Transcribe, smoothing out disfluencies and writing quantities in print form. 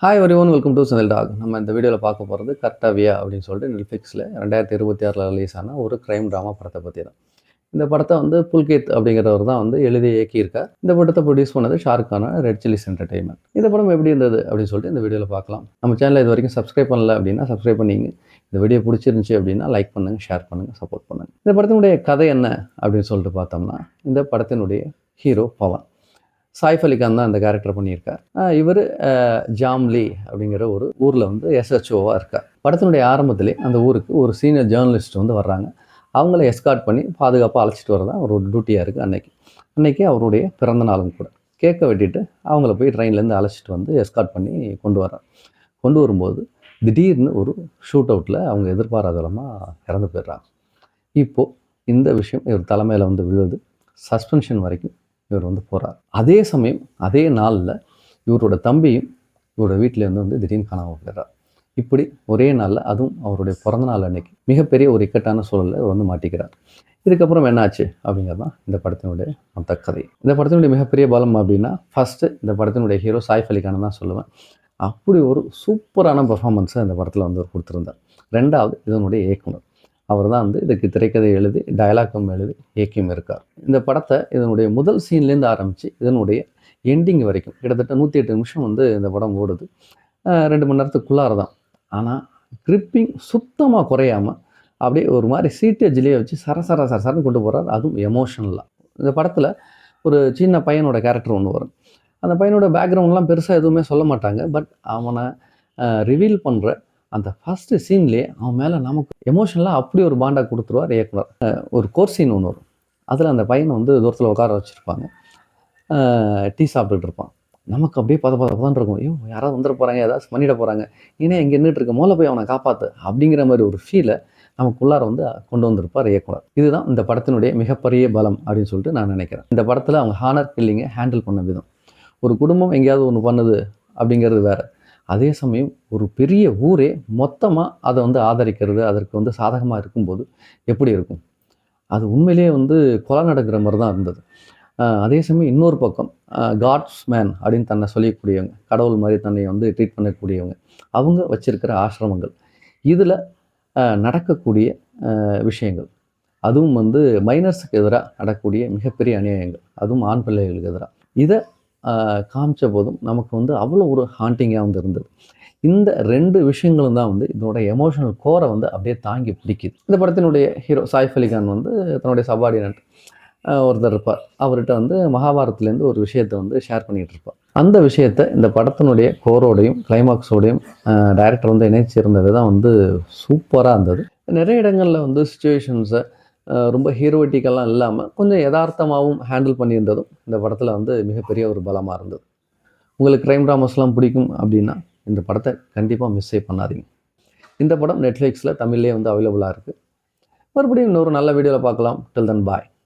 Hi everyone, welcome to Senthil talk. நம்ம இந்த வீடியோவில் பார்க்க போகிறது கர்த்தவ்யா அப்படின்னு சொல்லிட்டு நெட்ஃப்ளிக்ஸில் 2026 ரிலீஸ் ஆன ஒரு கிரைம் ட்ராமா படத்தை பற்றி தான். இந்த படத்தை வந்து புல்கேத் அப்படிங்கிறவர் தான் வந்து எழுதி இயக்கியிருக்கார். இந்த படத்தை ப்ரொடியூஸ் பண்ணது ஷாருக்கான ரெட் சில்லிஸ் என்டர்டைன்மெண்ட். இந்த படம் எப்படி இருந்தது அப்படின்னு சொல்லிட்டு இந்த வீடியோவில் பார்க்கலாம். நம்ம சேனலை இது வரைக்கும் சப்ஸ்கிரைப் பண்ணல அப்படின்னா சப்ஸ்கிரைப் பண்ணிங்க. இந்த வீடியோ பிடிச்சிருந்துச்சி அப்படின்னா லைக் பண்ணுங்கள், ஷேர் பண்ணுங்கள், சப்போர்ட் பண்ணுங்கள். இந்த படத்தினுடைய கதை என்ன அப்படின்னு சொல்லிட்டு பார்த்தோம்னா, இந்த படத்தினுடைய ஹீரோ பவன். சாய்ஃப் அலி கான் தான் அந்த கேரக்டர் பண்ணியிருக்கார். இவர் ஜாம்லி அப்படிங்கிற ஒரு ஊரில் வந்து எஸ்ஹெச்ஓவாக இருக்கார். படத்தினுடைய ஆரம்பத்திலே அந்த ஊருக்கு ஒரு சீனியர் ஜேர்னலிஸ்ட் வந்து வர்றாங்க. அவங்கள எஸ்கார்ட் பண்ணி பாதுகாப்பாக அழைச்சிட்டு வரதான் அவரோட டியூட்டியாக இருக்குது. அன்னைக்கு அவருடைய பிறந்த நாளும் கூட. கேக்கை வெட்டிட்டு அவங்கள போய் ட்ரெயின்லேருந்து அழைச்சிட்டு வந்து எஸ்கார்ட் பண்ணி கொண்டு வரும்போது திடீர்னு ஒரு ஷூட் அவுட்டில் அவங்க எதிர்பாராத விதமாக இறந்து போயிடுறாங்க. இப்போது இந்த விஷயம் இவர் தலைமையில் வந்து விழுது. சஸ்பென்ஷன் வரைக்கும் இவர் வந்து போகிறார். அதே சமயம் அதே நாளில் இவரோட தம்பியும் இவரோட வீட்டிலேருந்து வந்து திடீர்னு காணாமல் போயிடுறார். இப்படி ஒரே நாளில், அதுவும் அவருடைய பிறந்த நாள் அன்னைக்கு மிகப்பெரிய ஒரு இக்கட்டான சூழலில் இவர் வந்து மாட்டிக்கிறார். இதுக்கப்புறம் என்னாச்சு அப்படிங்கிறது தான் இந்த படத்தினுடைய மொத்த கதை. இந்த படத்தினுடைய மிகப்பெரிய பலம் அப்படின்னா, ஃபஸ்ட்டு இந்த படத்தினுடைய ஹீரோ சாய்ஃப் அலி கான் தான் சொல்லுவேன். அப்படி ஒரு சூப்பரான பெர்ஃபார்மன்ஸை இந்த படத்தில் வந்து கொடுத்துருந்தார். ரெண்டாவது இதனுடைய இயக்குனர். அவர் தான் வந்து இதுக்கு திரைக்கதை எழுதி டயலாக்கும் எழுதி இயக்கியும் இருக்கார். இந்த படத்தை இதனுடைய முதல் சீன்லேருந்து ஆரம்பித்து இதனுடைய எண்டிங் வரைக்கும் கிட்டத்தட்ட 108 நிமிஷம் வந்து இந்த படம் ஓடுது. 2 மணி நேரத்துக்குள்ளார தான். ஆனால் கிரிப்பிங் சுத்தமாக குறையாமல் அப்படியே ஒரு மாதிரி சீட்டேஜ்லேயே வச்சு சரன்னு கொண்டு போகிறார். அதுவும் எமோஷனலாக. இந்த படத்தில் ஒரு சின்ன பையனோட கேரக்டர் ஒன்று வரும். அந்த பையனோட பேக்ரவுண்ட்லாம் பெருசாக எதுவுமே சொல்ல மாட்டாங்க. பட் அவனை ரிவீல் பண்ணுற அந்த ஃபஸ்ட்டு சீன்லேயே அவன் மேலே நமக்கு எமோஷனலாக அப்படி ஒரு பாண்டாக கொடுத்துருவார் இயக்குனர். ஒரு கோர் சீன் ஒன்று வரும். அதில் அந்த பையனை வந்து தூரத்தில் உட்கார வச்சுருப்பாங்க. டீ சாப்பிட்டுட்டு இருப்பான். நமக்கு அப்படியே பதன்னு இருக்கும். ஐயோ, யாராவது வந்துட போகிறாங்க, ஏதாவது பண்ணிட போகிறாங்க, ஏன்னா இங்கே நின்றுட்டு இருக்க மூளை போய் அவனை காப்பாற்று அப்படிங்கிற மாதிரி ஒரு ஃபீலை நமக்குள்ளார வந்து கொண்டு வந்திருப்பார் இயக்குனர். இதுதான் இந்த படத்தினுடைய மிகப்பெரிய பலம் அப்படின்னு சொல்லிட்டு நான் நினைக்கிறேன். இந்த படத்தில் அவங்க ஹானர் கில்லிங்கை ஹேண்டில் பண்ண விதம். ஒரு குடும்பம் எங்கேயாவது ஒன்று பண்ணுது அப்படிங்கிறது வேறு. அதே சமயம் ஒரு பெரிய ஊரே மொத்தமாக அதை வந்து ஆதரிக்கிறது, அதற்கு வந்து சாதகமாக இருக்கும்போது எப்படி இருக்கும்? அது உண்மையிலேயே வந்து கொலை நடக்கிற மாதிரி தான் இருந்தது. அதே சமயம் இன்னொரு பக்கம் காட்ஸ் மேன் அப்படின்னு தன்னை சொல்லக்கூடியவங்க, கடவுள் மாதிரி தன்னை வந்து ட்ரீட் பண்ணக்கூடியவங்க, அவங்க வச்சிருக்கிற ஆசிரமங்கள், இதில் நடக்கக்கூடிய விஷயங்கள், அதுவும் வந்து மைனர்ஸுக்கு எதிராக நடக்கக்கூடிய மிகப்பெரிய அநியாயங்கள், அதுவும் ஆண் பிள்ளைகளுக்கு எதிராக, இதை காமிச்ச போதும் நமக்கு வந்து அவ்வளோ ஒரு ஹாண்டிங்காக வந்து இருந்தது. இந்த 2 விஷயங்களும் தான் வந்து இதனோட எமோஷனல் கோரை வந்து அப்படியே தாங்கி பிடிக்குது. இந்த படத்தினுடைய ஹீரோ சாய்ஃப் அலி கான் வந்து தன்னுடைய சபார்டினேட் ஒருத்தர் இருப்பார். அவர்கிட்ட வந்து மகாபாரதத்துலேருந்து ஒரு விஷயத்தை வந்து ஷேர் பண்ணிகிட்டு இருப்பார். அந்த விஷயத்தை இந்த படத்தினுடைய கோரோடையும் கிளைமாக்ஸோடையும் டைரக்டர் வந்து இணைச்சிருந்த விதம் வந்து சூப்பராக இருந்தது. நிறைய இடங்களில் வந்து சுச்சுவேஷன்ஸை ரொம்ப ஹீரோட்டிக்கெல்லாம் இல்லாமல் கொஞ்சம் யதார்த்தமாகவும் ஹேண்டில் பண்ணியிருந்ததும் இந்த படத்தில் வந்து மிகப்பெரிய ஒரு பலமாக இருந்தது. உங்களுக்கு க்ரைம் ட்ராமாஸ்லாம் பிடிக்கும் அப்படின்னா இந்த படத்தை கண்டிப்பாக மிஸ்ஸே பண்ணாதீங்க. இந்த படம் நெட்ஃப்ளிக்ஸில் தமிழ்லேயே வந்து அவைலபிளாக இருக்குது. மறுபடியும் இன்னொரு நல்ல வீடியோவில் பார்க்கலாம். டில் தென் பாய்.